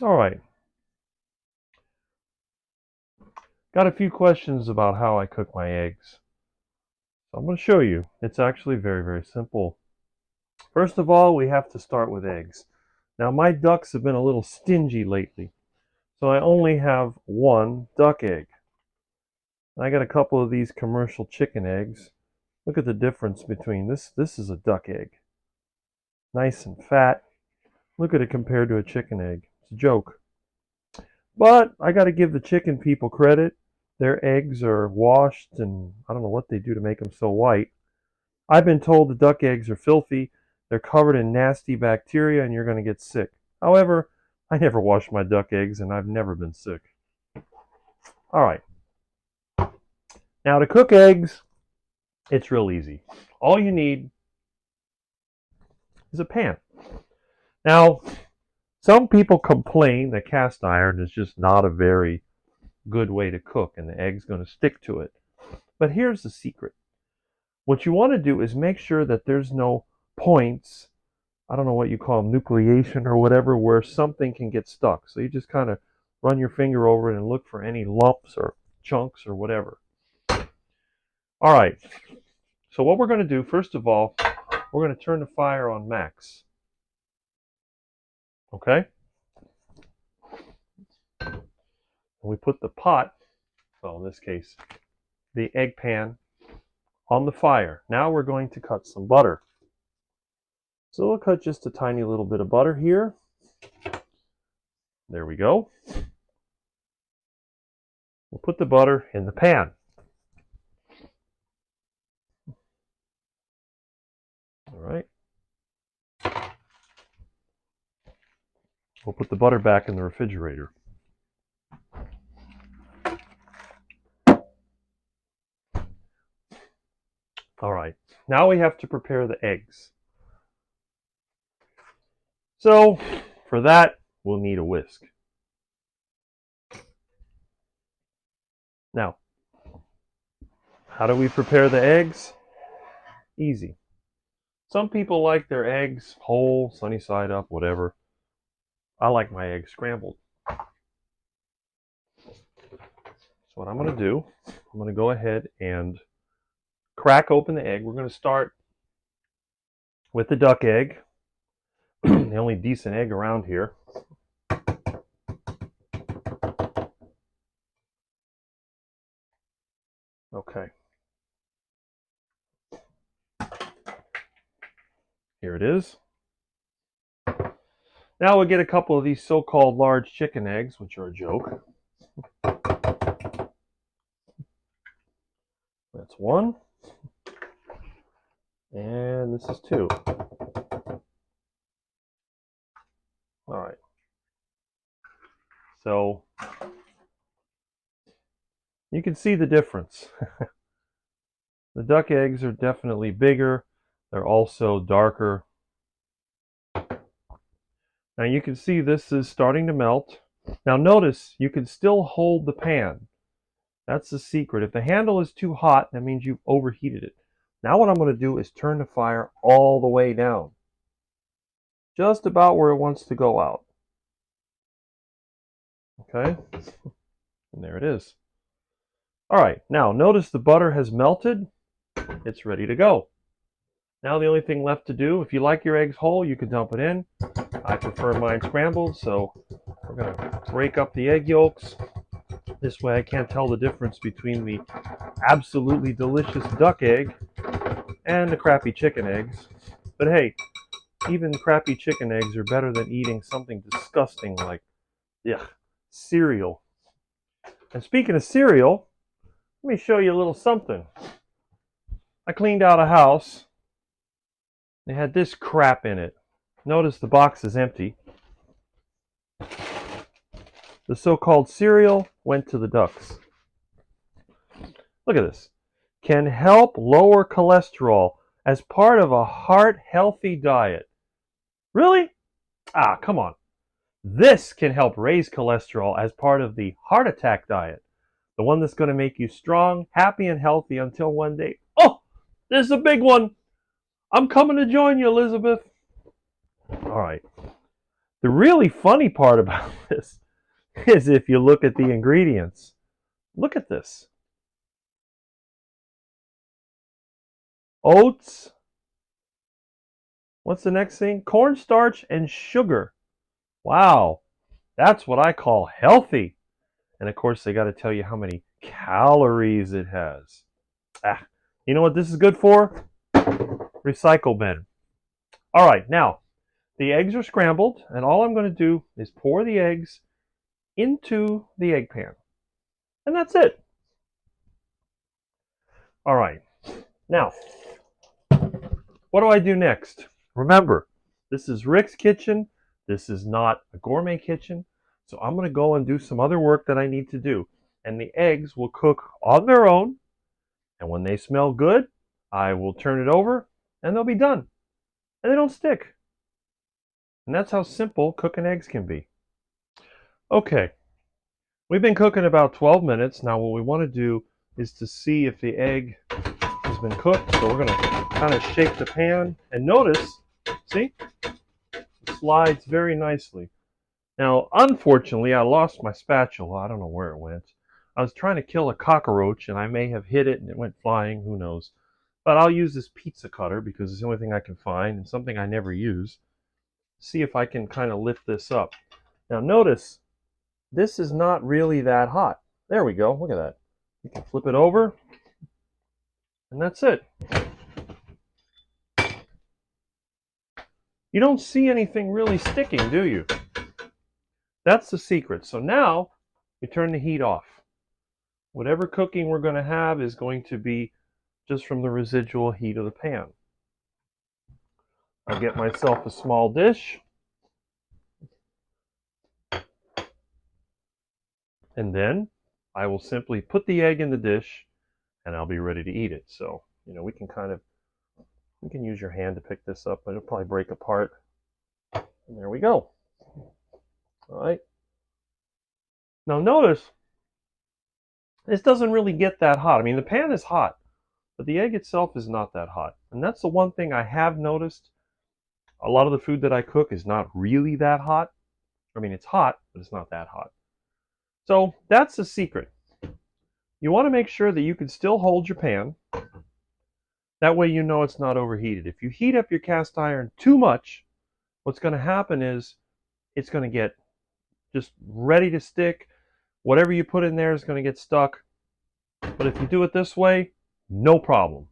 All right. Got a few questions about how I cook my eggs. So I'm going to show you. It's actually very, very simple. First of all, we have to start with eggs. Now, my ducks have been a little stingy lately, so I only have one duck egg. I got a couple of these commercial chicken eggs. Look at the difference between this. This is a duck egg. Nice and fat. Look at it compared to a chicken egg. It's a joke. But I got to give the chicken people credit. Their eggs are washed, and I don't know what they do to make them so white. I've been told the duck eggs are filthy. They're covered in nasty bacteria, and you're going to get sick. However, I never wash my duck eggs, and I've never been sick. All right. Now, to cook eggs, it's real easy. All you need is a pan. Now, some people complain that cast iron is just not a very good way to cook, and the egg's going to stick to it. But here's the secret. What you want to do is make sure that there's no points, I don't know what you call them, nucleation or whatever, where something can get stuck. So you just kind of run your finger over it and look for any lumps or chunks or whatever. All right. So what we're going to do, first of all, we're going to turn the fire on max. Okay? And we put the pot, well, in this case, the egg pan, on the fire. Now we're going to cut some butter. So we'll cut just a tiny little bit of butter here. There we go. We'll put the butter in the pan. All right. We'll put the butter back in the refrigerator. All right. Now we have to prepare the eggs. So for that, we'll need a whisk. Now, how do we prepare the eggs? Easy. Some people like their eggs whole, sunny side up, whatever. I like my eggs scrambled. So what I'm going to do, I'm going to go ahead and crack open the egg. We're going to start with the duck egg, the only decent egg around here. Okay. Here it is. Now we'll get a couple of these so-called large chicken eggs, which are a joke. That's one. And this is two. All right. So you can see the difference. The duck eggs are definitely bigger. They're also darker. Now you can see this is starting to melt. Now notice you can still hold the pan. That's the secret. If the handle is too hot, that means you've overheated it. Now what I'm going to do is turn the fire all the way down. Just about where it wants to go out. Okay? And there it is. All right, now notice the butter has melted. It's ready to go. Now the only thing left to do, if you like your eggs whole, you can dump it in. I prefer mine scrambled, so we're going to break up the egg yolks. This way I can't tell the difference between the absolutely delicious duck egg and the crappy chicken eggs. But hey, even crappy chicken eggs are better than eating something disgusting like cereal. And speaking of cereal, let me show you a little something. I cleaned out a house. They had this crap in it. Notice the box is empty. The so-called cereal went to the ducks. Look at this. Can help lower cholesterol as part of a heart-healthy diet. Really? Ah, come on. This can help raise cholesterol as part of the heart attack diet. The one that's going to make you strong, happy, and healthy until one day, oh, this is a big one. I'm coming to join you, Elizabeth. All right. The really funny part about this is if you look at the ingredients. Look at this. Oats. What's the next thing? Cornstarch and sugar. Wow. That's what I call healthy. And of course, they got to tell you how many calories it has. Ah, you know what this is good for? Recycle bin. All right, now the eggs are scrambled, and all I'm going to do is pour the eggs into the egg pan. And that's it. All right, now, what do I do next? Remember, this is Rick's kitchen. This is not a gourmet kitchen. So I'm going to go and do some other work that I need to do. And the eggs will cook on their own. And when they smell good, I will turn it over and they'll be done. And they don't stick. And that's how simple cooking eggs can be. Okay, we've been cooking about 12 minutes. Now what we want to do is to see if the egg has been cooked. So we're going to kind of shake the pan. And notice, see, it slides very nicely. Now, unfortunately, I lost my spatula. I don't know where it went. I was trying to kill a cockroach, and I may have hit it, and it went flying. Who knows? But I'll use this pizza cutter because it's the only thing I can find and something I never use. See if I can kind of lift this up. Now, notice, this is not really that hot. There we go. Look at that. You can flip it over, and that's it. You don't see anything really sticking, do you? That's the secret. So now, we turn the heat off. Whatever cooking we're going to have is going to be just from the residual heat of the pan. I'll get myself a small dish. And then I will simply put the egg in the dish and I'll be ready to eat it. So, we can use your hand to pick this up, but it'll probably break apart. And there we go. All right. Now notice, this doesn't really get that hot. I mean, the pan is hot, but the egg itself is not that hot. And that's the one thing I have noticed. A lot of the food that I cook is not really that hot. I mean, it's hot, but it's not that hot. So that's the secret. You want to make sure that you can still hold your pan. That way you know it's not overheated. If you heat up your cast iron too much, what's going to happen is it's going to get just ready to stick. Whatever you put in there is going to get stuck. But if you do it this way, no problem.